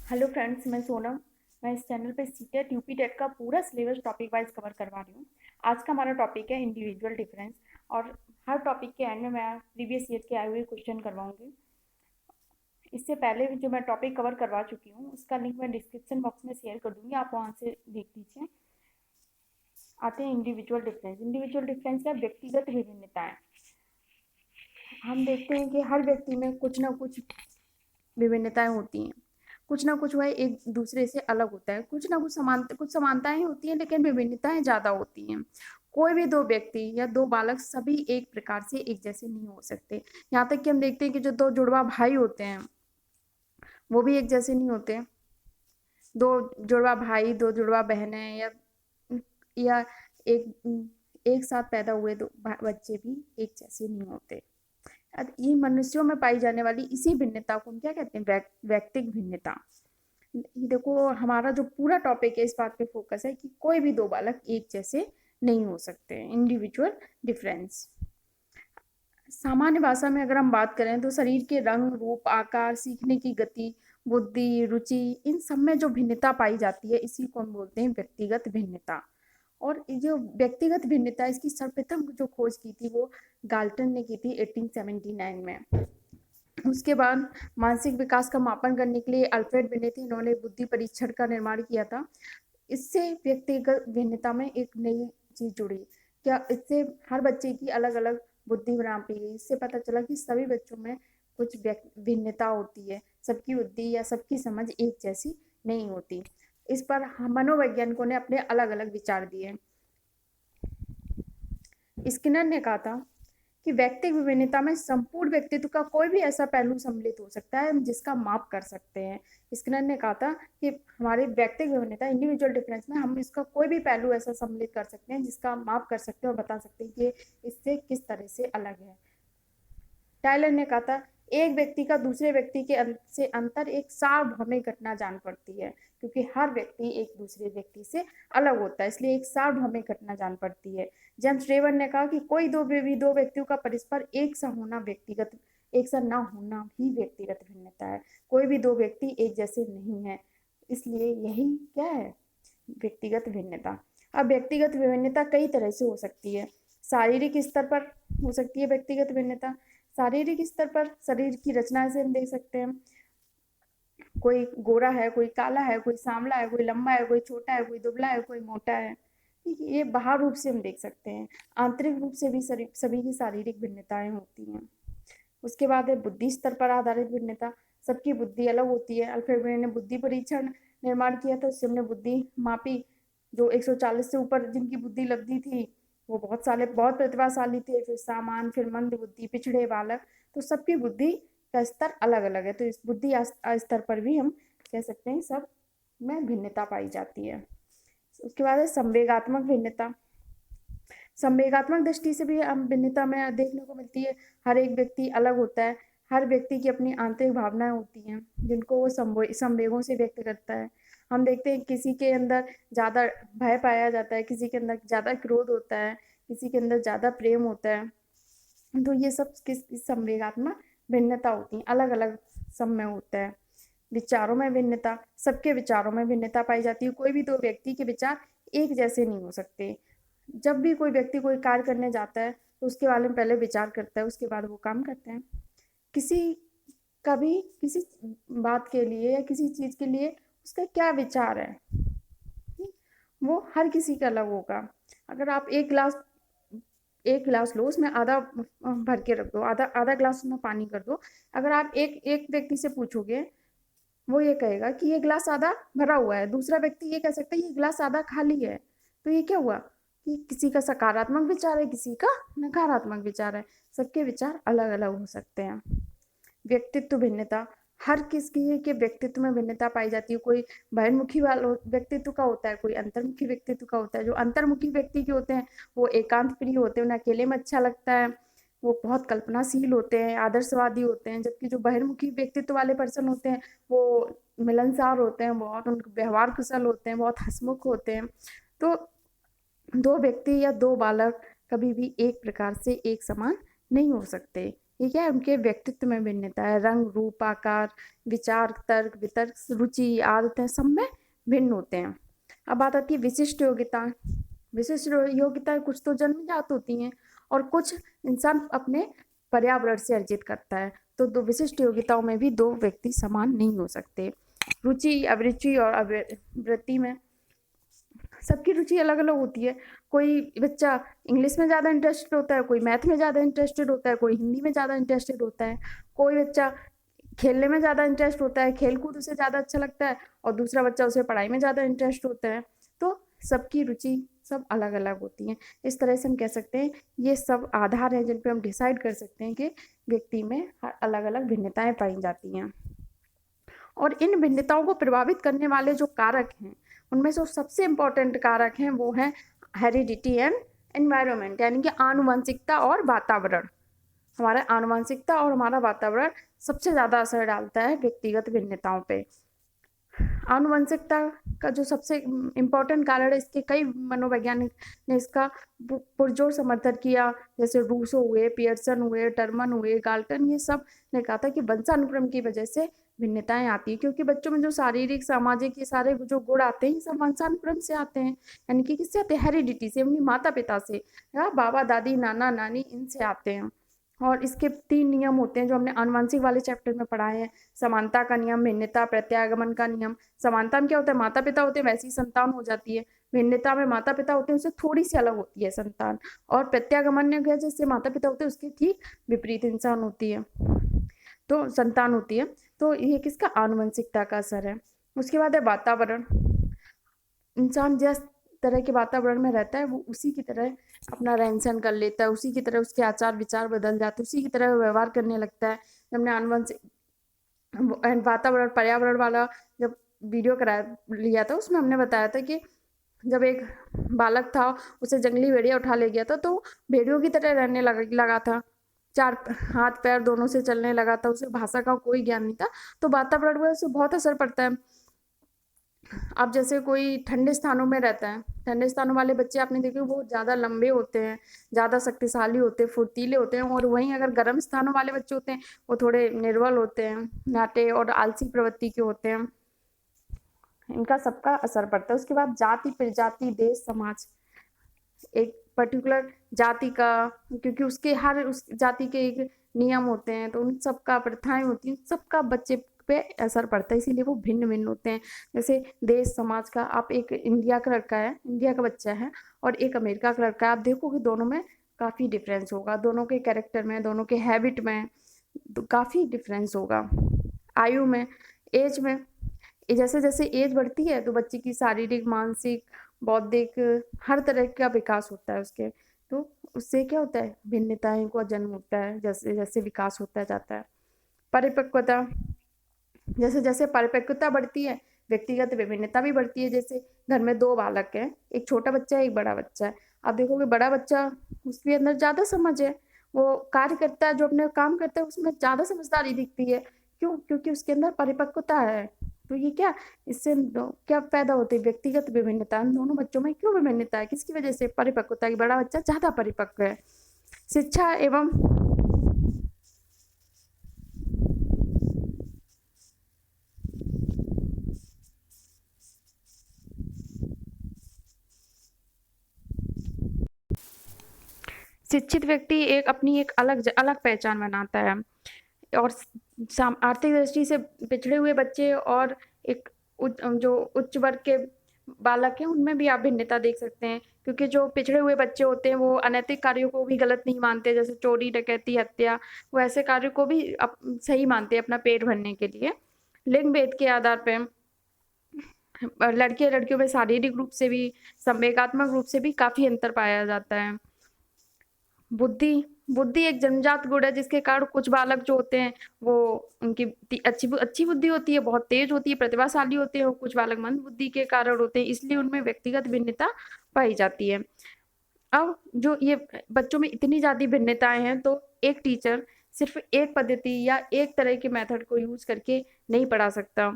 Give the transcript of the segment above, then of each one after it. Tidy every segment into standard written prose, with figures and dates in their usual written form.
Hello friends, मैं सोनम। मैं इस चैनल पे सीटेट यूपी टेट का पूरा सिलेबस टॉपिक वाइज कवर करवा रही हूँ। आज का हमारा टॉपिक है इंडिविजुअल डिफरेंस। और हर टॉपिक के एंड में मैं प्रीवियस ईयर के आए हुए क्वेश्चन करवाऊंगी। इससे पहले जो मैं टॉपिक कवर करवा चुकी हूँ उसका लिंक मैं डिस्क्रिप्शन बॉक्स में शेयर कर दूंगी, आप वहाँ से देख लीजिए। आते हैं इंडिविजुअल डिफरेंस। इंडिविजुअल डिफरेंस क्या, व्यक्तिगत विभिन्नताएं। हम देखते हैं कि हर व्यक्ति में कुछ ना कुछ विभिन्नताएं होती हैं। कुछ ना कुछ वह एक दूसरे से अलग होता है, कुछ समानताएं होती हैं, लेकिन विभिन्नताएं ज्यादा होती हैं। कोई भी दो व्यक्ति या दो बालक सभी एक प्रकार से एक जैसे नहीं हो सकते। यहाँ तक कि हम देखते हैं कि जो दो जुड़वा भाई होते हैं वो भी एक जैसे नहीं होते। दो जुड़वा भाई, दो जुड़वा बहनें, या एक एक साथ पैदा हुए दो बच्चे भी एक जैसे नहीं होते। अब ये मनुष्यों में पाई जाने वाली इसी भिन्नता को हम क्या कहते हैं, व्यक्तिक भिन्नता। देखो, हमारा जो पूरा टॉपिक है इस बात पे फोकस है कि कोई भी दो बालक एक जैसे नहीं हो सकते। Individual difference. सामान्य भाषा में अगर हम बात करें तो शरीर के रंग, रूप, आकार, सीखने की गति, बुद्धि, रुचि, इन सब में जो भिन्नता पाई जाती है इसी को हम बोलते हैं व्यक्तिगत भिन्नता। और ये जो व्यक्तिगत भिन्नता, इसकी सर्वप्रथम जो खोज की थी वो गाल्टन ने की थी 1879 में। उसके बाद मानसिक विकास का मापन करने के लिए अल्फ्रेड बिने थे, इन्होंने बुद्धि परीक्षण का निर्माण किया था। इससे व्यक्तिगत भिन्नता में एक नई चीज जुड़ी। क्या इससे हर बच्चे की अलग अलग बुद्धि नापी गई। इससे पता चला कि सभी बच्चों में कुछ भिन्नता होती है, सबकी बुद्धि या सबकी समझ एक जैसी नहीं होती। इस पर मनोवैज्ञानिकों ने अपने अलग अलग विचार दिए। स्किनर ने कहा था कि व्यक्तिक विभिन्नता में संपूर्ण व्यक्तित्व का कोई भी ऐसा पहलू सम्मिलित हो सकता है जिसका माप कर सकते हैं। स्किनर ने कहा था कि हमारी व्यक्तिक विभिन्नता, इंडिविजुअल डिफरेंस में हम इसका कोई भी पहलू ऐसा सम्मिलित कर सकते हैं जिसका माप कर सकते हैं और बता सकते हैं कि इससे किस तरह से अलग है। टाइलर ने कहा था एक व्यक्ति का दूसरे व्यक्ति के से अंतर एक सार्वभौमिक घटना जान पड़ती है, क्योंकि हर व्यक्ति एक दूसरे व्यक्ति से अलग होता है, इसलिए एक सार्वभौमिक घटना जान पड़ती है। जेम्स रेवन ने कहा कि कोई दो व्यक्तियों का परस्पर एक सा ना होना ही व्यक्तिगत भिन्नता है। कोई भी दो व्यक्ति एक जैसे नहीं है, इसलिए यही क्या है, व्यक्तिगत भिन्नता। अब व्यक्तिगत विभिन्नता कई तरह से हो सकती है। शारीरिक स्तर पर हो सकती है व्यक्तिगत भिन्नता। शारीरिक स्तर पर शरीर की रचना से हम देख सकते हैं, कोई गोरा है, कोई काला है, कोई सांवला है, कोई लंबा है, कोई छोटा है, कोई दुबला है, कोई मोटा है। ठीक है, ये बाहर रूप से हम देख सकते हैं। आंतरिक रूप से भी सभी की शारीरिक भिन्नताएं होती हैं। उसके बाद है बुद्धि स्तर पर आधारित भिन्नता। सबकी बुद्धि अलग होती है। अल्फ्रेड ने बुद्धि परीक्षण निर्माण किया था, उससे हमने बुद्धि मापी। जो 140 से ऊपर जिनकी बुद्धि लगती थी वो बहुत प्रतिभाशाली थे, फिर सामान्य, फिर मंद बुद्धि, पिछड़े बालक। तो सबकी बुद्धि का स्तर अलग अलग है, तो इस बुद्धि स्तर पर भी हम कह सकते हैं सब में भिन्नता पाई जाती है। उसके बाद है संवेगात्मक भिन्नता। संवेगात्मक दृष्टि से भी हम भिन्नता में देखने को मिलती है। हर एक व्यक्ति अलग होता है। हर व्यक्ति की अपनी आंतरिक भावनाएं होती हैं जिनको वो संवेगों से व्यक्त करता है। हम देखते हैं किसी के अंदर ज्यादा भय पाया जाता है, किसी के अंदर ज्यादा क्रोध होता है, किसी के अंदर ज्यादा प्रेम होता है। तो ये सब किस संवेगात्मक भिन्नता होती है, अलग अलग सब में होता है। विचारों में भिन्नता। सबके विचारों में भिन्नता पाई जाती है। कोई भी दो व्यक्ति के विचार एक जैसे नहीं हो सकते। जब भी कोई व्यक्ति कोई कार्य करने जाता है तो उसके बारे में पहले विचार करता है, उसके बाद वो काम करते हैं। किसी का भी किसी बात के लिए या किसी चीज के लिए उसका क्या विचार है, वो हर किसी का अलग होगा। अगर आप एक गिलास लो, उसमें आधा भर के रख दो, आधा आधा गिलास उसमें पानी कर दो। अगर आप एक एक व्यक्ति से पूछोगे, वो ये कहेगा कि ये गिलास आधा भरा हुआ है, दूसरा व्यक्ति ये कह सकता है ये गिलास आधा खाली है। तो ये क्या हुआ कि किसी का सकारात्मक विचार है, किसी का नकारात्मक विचार है। सबके विचार अलग अलग हो सकते हैं। व्यक्तित्व भिन्नता। हर किसी के व्यक्तित्व में भिन्नता पाई जाती है। कोई बहिर्मुखी वाला व्यक्तित्व का होता है, कोई अंतर्मुखी व्यक्तित्व का होता है। जो अंतर्मुखी व्यक्ति के होते हैं वो एकांत प्रिय होते हैं, उन्हें अकेले में अच्छा लगता है, वो बहुत कल्पनाशील होते हैं, आदर्शवादी होते हैं। जबकि जो बहिर्मुखी व्यक्तित्व वाले पर्सन होते हैं वो मिलनसार होते हैं, बहुत उनके व्यवहार कुशल होते हैं, बहुत हंसमुख होते हैं। तो दो व्यक्ति या दो बालक कभी भी एक प्रकार से एक समान नहीं हो सकते। ठीक है, उनके व्यक्तित्व में भिन्नता है, रंग, रूप, आकार, विचार, तर्क, वितर्क, रुचि, आदतें सब में भिन्न होते हैं। अब बात आती है विशिष्ट योग्यता। विशिष्ट योग्यताएं कुछ तो जन्मजात होती हैं और कुछ इंसान अपने पर्यावरण से अर्जित करता है। तो दो विशिष्ट योग्यताओं में भी दो व्यक्ति समान नहीं हो सकते। रुचि, अभिरुचि और आवृत्ति में सबकी रुचि अलग अलग होती है। कोई बच्चा इंग्लिश में ज़्यादा इंटरेस्टेड होता है, कोई मैथ में ज़्यादा इंटरेस्टेड होता है, कोई हिंदी में ज़्यादा इंटरेस्टेड होता है, कोई बच्चा खेलने में ज़्यादा इंटरेस्ट होता है, खेल कूद उसे ज़्यादा अच्छा लगता है, और दूसरा बच्चा उसे पढ़ाई में ज़्यादा इंटरेस्ट होता है। तो सबकी रुचि सब अलग अलग होती हैं। इस तरह से हम कह सकते हैं ये सब आधार हैं जिन पे हम डिसाइड कर सकते हैं कि व्यक्ति में अलग अलग भिन्नताएं पाई जाती हैं। और इन भिन्नताओं को प्रभावित करने वाले जो कारक हैं उनमें से सबसे इम्पोर्टेंट कारक हैं वो हैं हेरिडिटी एंड एनवायरनमेंट, यानी कि आनुवंशिकता और वातावरण। हमारा आनुवंशिकता और हमारा वातावरण सबसे ज़्यादा असर डालता है व्यक्तिगत भिन्नताओं पे। आनुवंशिकता का जो सबसे इम्पोर्टेंट कारण है, इसके कई मनोवैज्ञानिक ने इसका पुरजोर समर्थन किया, जैसे रूसो हुए, पियर्सन हुए, टर्मन हुए, गाल्टन, ये सब ने कहा था कि वंशानुक्रम की वजह से भिन्नताएं आती है, क्योंकि बच्चों में जो शारीरिक, सामाजिक, ये सारे जो गुण आते हैं ये सब वंशानुक्रम से आते हैं। यानी कि किससे आते हैं? हेरिडिटी से, अपनी माता पिता से, या बाबा दादी नाना नानी, इनसे आते हैं। और इसके 3 नियम होते हैं जो हमने आनुवंशिक वाले चैप्टर में पढ़ाए हैं। समानता का नियम, भिन्नता, प्रत्यागमन का नियम। समानता में क्या होता है? माता पिता होते हैं वैसी संतान हो जाती है। भिन्नता में माता पिता होते हैं उससे थोड़ी सी अलग होती है संतान। और प्रत्यागमन में क्या, जैसे माता पिता होते हैं उसके ठीक विपरीत इंसान होती है, तो संतान होती है। तो ये किसका? आनुवंशिकता का असर है। उसके बाद है वातावरण। इंसान जिस तरह के वातावरण में रहता है वो उसी की तरह अपना रहन सहन कर लेता है, उसी की तरह उसके आचार विचार बदल जाते हैं, उसी की तरह व्यवहार करने लगता है। हमने आनुवंशिक वातावरण पर्यावरण वाला जब वीडियो करा लिया था उसमें हमने बताया था कि जब एक बालक था उसे जंगली भेड़िया उठा ले गया था, तो भेड़ियों की तरह रहने लगा था, 4 हाथ पैर दोनों से चलने लगा था, उसे भाषा का कोई ज्ञान नहीं था। तो वातावरण में उससे बहुत असर पड़ता है। अब जैसे कोई ठंडे स्थानों में रहता है, ठंडे स्थानों वाले बच्चे आपने देखे वो ज़्यादा लंबे होते हैं, ज़्यादा शक्तिशाली होते हैं, फुर्तीले होते हैं। और वहीं अगर गर्म स्थानों वाले बच्चे होते हैं वो थोड़े निर्बल होते हैं, नाटे और आलसी प्रवृत्ति के होते हैं। इनका सबका असर पड़ता है। उसके बाद जाति, प्रजाति, देश, समाज। एक पर्टिकुलर जाति का, क्योंकि उसके हर उस जाति के एक नियम होते हैं, तो उन सबका प्रथाएं होती हैं, सबका बच्चे पे असर पड़ता है, इसीलिए वो भिन्न भिन्न होते हैं। जैसे देश समाज का, आप एक इंडिया का लड़का है, इंडिया का बच्चा है, और एक अमेरिका का लड़का है, आप देखोगे दोनों में काफ़ी डिफरेंस होगा, दोनों के कैरेक्टर में, दोनों के हैबिट में तो काफ़ी डिफरेंस होगा। आयु में, एज में, जैसे जैसे एज बढ़ती है तो बच्चे की शारीरिक, मानसिक, बौद्धिक हर तरह का विकास होता है उसके। तो उससे क्या होता है? भिन्नताएं को जन्म होता है जैसे जैसे विकास होता जाता है। परिपक्वता, जैसे जैसे परिपक्वता बढ़ती है व्यक्तिगत विभिन्नता भी बढ़ती है। जैसे घर में 2 बालक हैं, एक छोटा बच्चा है, एक बड़ा बच्चा है। आप देखोगे बड़ा बच्चा, उसके अंदर ज़्यादा समझ है, वो कार्य करता है, जो अपने काम करता है उसमें ज़्यादा समझदारी दिखती है। क्यों? क्योंकि उसके अंदर परिपक्वता है। तो ये क्या, इससे क्या पैदा होती है? व्यक्तिगत विभिन्नता। इन दोनों बच्चों में क्यों विभिन्नता है? किसकी वजह से? परिपक्वता की। बड़ा बच्चा ज़्यादा परिपक्व है। शिक्षा एवं शिक्षित व्यक्ति एक अपनी एक अलग अलग पहचान बनाता है। और आर्थिक दृष्टि से पिछड़े हुए बच्चे और एक जो उच्च वर्ग के बालक हैं उनमें भी आप भिन्नता देख सकते हैं, क्योंकि जो पिछड़े हुए बच्चे होते हैं वो अनैतिक कार्यों को भी गलत नहीं मानते, जैसे चोरी, डकैती, हत्या, वो ऐसे कार्यों को भी सही मानते हैं अपना पेट भरने के लिए। लिंग भेद के आधार पर लड़के लड़कियों में शारीरिक रूप से भी, संवेगात्मक रूप से भी काफ़ी अंतर पाया जाता है। बुद्धि, बुद्धि एक जन्मजात गुण है जिसके कारण कुछ बालक जो होते हैं वो उनकी अच्छी बुद्धि होती है, बहुत तेज होती है, प्रतिभाशाली होते हैं, और कुछ बालक मंद बुद्धि के कारण होते हैं, इसलिए उनमें व्यक्तिगत भिन्नता पाई जाती है। अब जो ये बच्चों में इतनी ज़्यादा भिन्नताएं हैं तो एक टीचर सिर्फ एक पद्धति या एक तरह के मेथड को यूज करके नहीं पढ़ा सकता।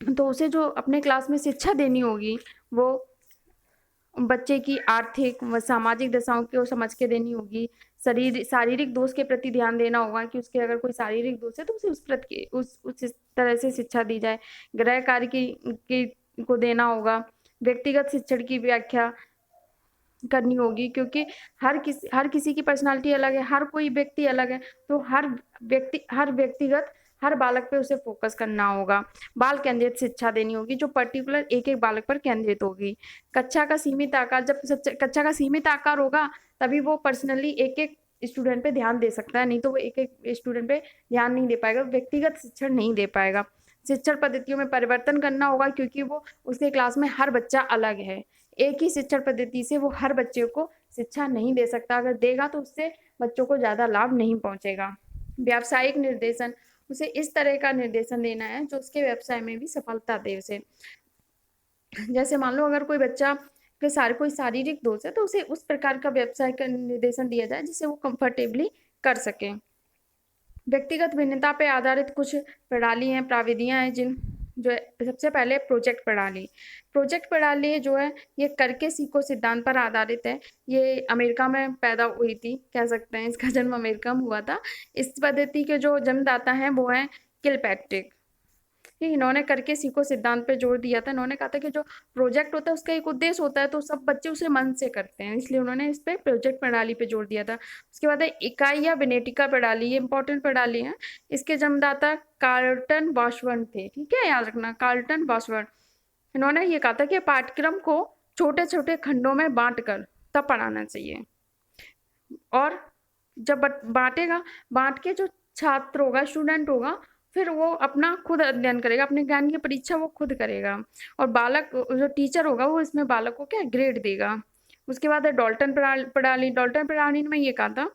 तो उसे जो अपने क्लास में शिक्षा देनी होगी वो बच्चे की आर्थिक व सामाजिक दशाओं को समझ के देनी होगी, शारीरिक दोष के प्रति ध्यान देना होगा कि उसके अगर कोई शारीरिक दोष है तो उसे उस प्रति उस इस तरह से शिक्षा दी जाए। गृह कार्य की को देना होगा। व्यक्तिगत शिक्षण की व्याख्या करनी होगी, क्योंकि हर किसी की पर्सनालिटी अलग है, हर कोई व्यक्ति अलग है, तो हर बालक पे उसे फोकस करना होगा। बाल केंद्रित शिक्षा देनी होगी जो पर्टिकुलर एक एक बालक पर केंद्रित होगी। कक्षा का सीमित आकार, जब कक्षा का सीमित आकार होगा तभी वो पर्सनली एक एक स्टूडेंट पे ध्यान दे सकता है, नहीं तो वो एक एक स्टूडेंट पे ध्यान नहीं दे पाएगा, व्यक्तिगत शिक्षण नहीं दे पाएगा। शिक्षण पद्धतियों में परिवर्तन करना होगा, क्योंकि वो उसके क्लास में हर बच्चा अलग है। एक ही शिक्षण पद्धति से वो हर बच्चे को शिक्षा नहीं दे सकता, अगर देगा तो उससे बच्चों को ज़्यादा लाभ नहीं पहुंचेगा। व्यावसायिक निर्देशन, उसे इस तरह का निर्देशन देना है जो उसके व्यवसाय में भी सफलता दे उसे। जैसे मान लो अगर कोई बच्चा के कोई शारीरिक दोष है तो उसे उस प्रकार का व्यवसाय का निर्देशन दिया जाए जिससे वो कंफर्टेबली कर सके। व्यक्तिगत भिन्नता पे आधारित कुछ प्रणाली हैं, प्राविधियां हैं जिन जो सबसे पहले प्रोजेक्ट प्रणाली जो है ये करके सीखो सिद्धांत पर आधारित है। ये अमेरिका में पैदा हुई थी, कह सकते हैं इसका जन्म अमेरिका में हुआ था। इस पद्धति के जो जन्मदाता हैं वो हैं किलपैट्रिक। इन्होंने करके सीखो सिद्धांत पे जोर दिया था। इन्होंने कहा था कि जो प्रोजेक्ट होता है उसका एक उद्देश्य होता है, तो सब बच्चे उसे मन से करते हैं, इसलिए उन्होंने इस पे प्रोजेक्ट प्रणाली पे जोर दिया था। उसके बाद है इकाई या विनेटिका प्रणाली, ये इंपॉर्टेंट प्रणाली है। इसके जन्मदाता कार्लटन बॉसवर्थ थे, ठीक है, याद रखना, कार्लटन बॉसवर्थ। इन्होंने ये कहा था कि पाठ्यक्रम को छोटे छोटे खंडों में बांट कर तब पढ़ाना चाहिए, और जब बांट के जो छात्र होगा, स्टूडेंट होगा, फिर वो अपना खुद अध्ययन करेगा, अपने ज्ञान की परीक्षा वो खुद करेगा, और बालक जो टीचर होगा वो इसमें बालक को क्या ग्रेड देगा। उसके बाद है डॉल्टन प्रणाली में ये कहा था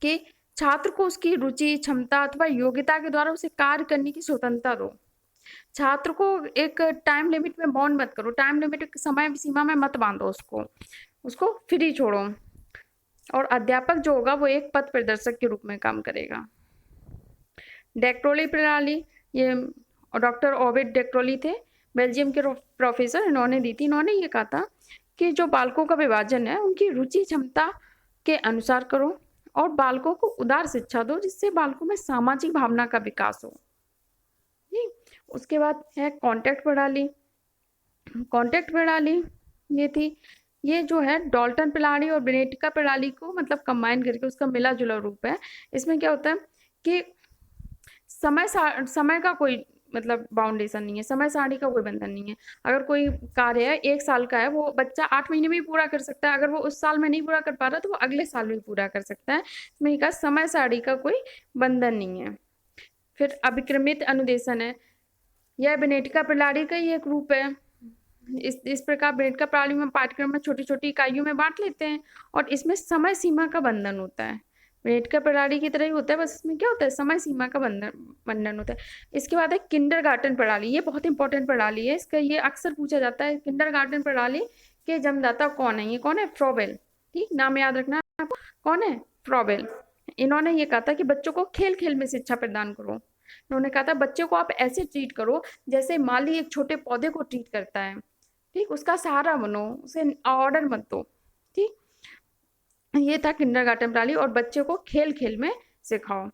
कि छात्र को उसकी रुचि, क्षमता अथवा योग्यता के द्वारा उसे कार्य करने की स्वतंत्रता दो। छात्र को एक टाइम लिमिट में बाउंड मत करो, टाइम लिमिट समय सीमा में मत बांधो, उसको फ्री छोड़ो। और अध्यापक जो होगा वो एक पथ प्रदर्शक के रूप में काम करेगा। डेक्ट्रोली प्रणाली, ये डॉक्टर ओविड डेक्ट्रोली थे, बेल्जियम के प्रोफेसर, इन्होंने दी थी। इन्होंने ये कहा था कि जो बालकों का विभाजन है उनकी रुचि क्षमता के अनुसार करो, और बालकों को उदार शिक्षा दो जिससे बालकों में सामाजिक भावना का विकास हो। उसके बाद है कॉन्टेक्ट प्रणाली ये थी। ये जो है डॉल्टन प्रणाली और विनेटिका प्रणाली को मतलब कंबाइन करके उसका मिला जुला रूप है। इसमें क्या होता है कि समय का कोई मतलब बाउंडेशन नहीं है, समय सारणी का कोई बंधन नहीं है। अगर कोई कार्य है 1 साल का है, वो बच्चा 8 महीने में ही पूरा कर सकता है, अगर वो उस साल में नहीं पूरा कर पा रहा तो वो अगले साल में पूरा कर सकता है। इसमें कहा समय सारणी का कोई बंधन नहीं है। फिर अभिक्रमित अनुदेशन है, यह विनेटिका प्रणाली का ही एक रूप है। इस प्रकार विनेटिका प्रणाली में पाठ्यक्रम में छोटी छोटी इकाइयों में बांट लेते हैं, और इसमें समय सीमा का बंधन होता है। विनेटिका प्रणाली की तरह ही होता है, बस इसमें क्या होता है, समय सीमा का बंधन होता है। इसके बाद है किंडरगार्टन प्रणाली, ये बहुत इंपॉर्टेंट प्रणाली है, इसका ये अक्सर पूछा जाता है। किंडरगार्टन प्रणाली के जन्मदाता कौन है? ये कौन है? फ्रॉबेल। ठीक, नाम याद रखना आपको, कौन है? फ्रॉबेल। इन्होंने ये कहा था कि बच्चों को खेल खेल में शिक्षा प्रदान करो। इन्होंने कहा था बच्चों को आप ऐसे ट्रीट करो जैसे माली एक छोटे पौधे को ट्रीट करता है, ठीक, उसका सहारा बनो, उसे ऑर्डर मत दो। ठीक, ये था किंडरगार्टन प्रणाली, और बच्चे को खेल खेल में सिखाओ।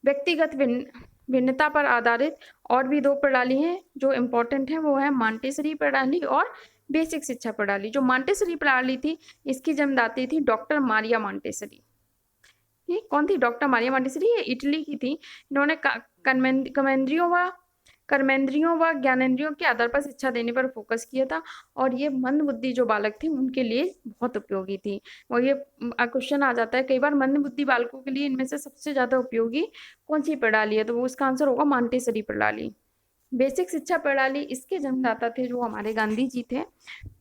व्यक्तिगत भिन्नता पर आधारित और भी 2 प्रणाली हैं जो इम्पोर्टेंट है, वो है मॉन्टेसरी प्रणाली और बेसिक शिक्षा प्रणाली। जो मॉन्टेसरी प्रणाली थी इसकी जन्मदाती थी डॉक्टर मारिया मॉन्टेसरी। ये कौन थी? डॉक्टर मारिया मॉन्टेसरी, ये इटली की थी। इन्होंने कर्मेंद्रियों व ज्ञानेंद्रियों के आधार पर शिक्षा देने पर फोकस किया था, और ये मंद बुद्धि जो बालक थे उनके लिए बहुत उपयोगी थी। और ये क्वेश्चन आ जाता है कई बार, मंद बुद्धि बालकों के लिए इनमें से सबसे ज्यादा उपयोगी कौन सी प्रणाली है? तो वो इसका आंसर होगा मॉन्टेसरी प्रणाली। बेसिक शिक्षा प्रणाली, इसके जन्मदाता थे जो हमारे गांधी जी थे,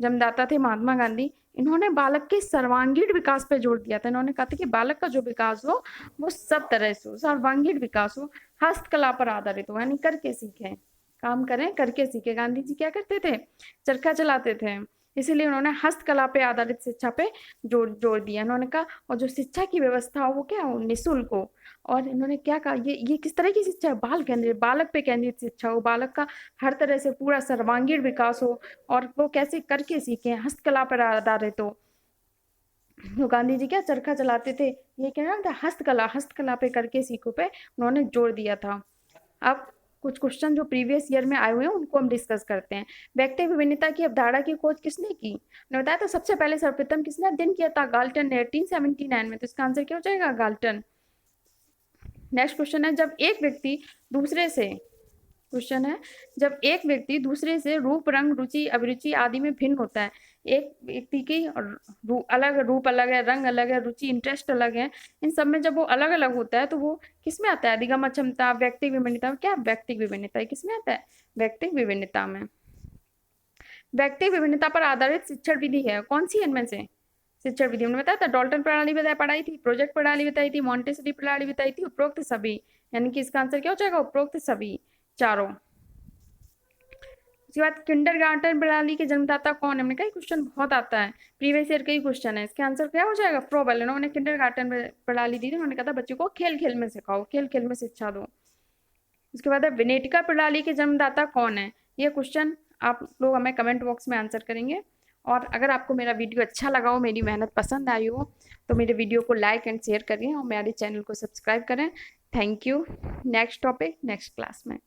जन्मदाता थे महात्मा गांधी। इन्होंने बालक के सर्वांगीण विकास पर जोर दिया था। इन्होंने कहा था कि बालक का जो विकास हो वो सब तरह से हो, सर्वांगीण विकास हो, हस्तकला पर आधारित हो, यानी करके सीखें, काम करें करके सीखें। गांधी जी क्या करते थे? चरखा चलाते थे, इसीलिए उन्होंने हस्तकला पे आधारित शिक्षा पे जोर दिया। इन्होंने कहा और जो शिक्षा की व्यवस्था हो वो क्या हो? निःशुल्क हो। और इन्होंने क्या कहा, ये किस तरह की शिक्षा है? बाल केंद्रित, बालक पे केंद्रित शिक्षा हो, बालक का हर तरह से पूरा सर्वांगीण विकास हो, और वो कैसे करके सीखे, हस्तकला पर आधारित हो। तो गांधी जी क्या चरखा चलाते थे, ये क्या नाम था, हस्तकला, हस्तकला पे करके सीखो पे उन्होंने जोर दिया था। अब कुछ क्वेश्चन जो प्रीवियस ईयर में आए हुए हैं उनको हम डिस्कस करते हैं। व्यक्ति विभिन्नता की अवधारणा की खोज किसने की, ने बताया तो सबसे पहले सर्वप्रथम किसने अध्ययन किया था, गाल्टन ने 1879 में। तो इसका आंसर क्या हो जाएगा, गाल्टन। नेक्स्ट क्वेश्चन है, जब एक व्यक्ति दूसरे से, क्वेश्चन है, जब एक व्यक्ति दूसरे से रूप, रंग, रुचि, अभिरुचि आदि में भिन्न होता है, एक व्यक्ति की अलग रूप अलग है, रंग अलग है, रुचि इंटरेस्ट अलग है, इन सब में जब वो अलग अलग होता है तो वो किस में आता है, अधिगम क्षमता, व्यक्तिक विभिन्नता, क्या व्यक्तिक विभिन्नता है, किस में आता है, व्यक्तिक विभिन्नता में। व्यक्तिक विभिन्नता पर आधारित शिक्षण विधि है, कौन सी इनमें से, शिक्षण विधि हमने बताया था, डॉल्टन प्रणाली बताया पढ़ाई थी, प्रोजेक्ट प्रणाली बताई थी, मॉन्टेसरी प्रणाली बताई थी, उपरोक्त सभी, यानी कि इसका आंसर क्या हो जाएगा, उपरोक्त सभी चारों। उसके बाद किंडरगार्टन प्रणाली के जन्मदाता कौन है, हमने कहा क्वेश्चन बहुत आता है, प्रीवियस ईयर का ही क्वेश्चन है, इसका आंसर क्या हो जाएगा, फ्रोबल। इन्होंने किंडरगार्टन प्रणाली दी थी, उन्होंने कहा था बच्चों को खेल खेल में सिखाओ, खेल खेल में शिक्षा दो। उसके बाद है विनेटिका प्रणाली के जन्मदाता कौन है, ये क्वेश्चन आप लोग हमें कमेंट बॉक्स में आंसर करेंगे। और अगर आपको मेरा वीडियो अच्छा लगा हो, मेरी मेहनत पसंद आई हो, तो मेरे वीडियो को लाइक एंड शेयर करिए और मेरे चैनल को सब्सक्राइब करें। Thank you. Next topic next class में।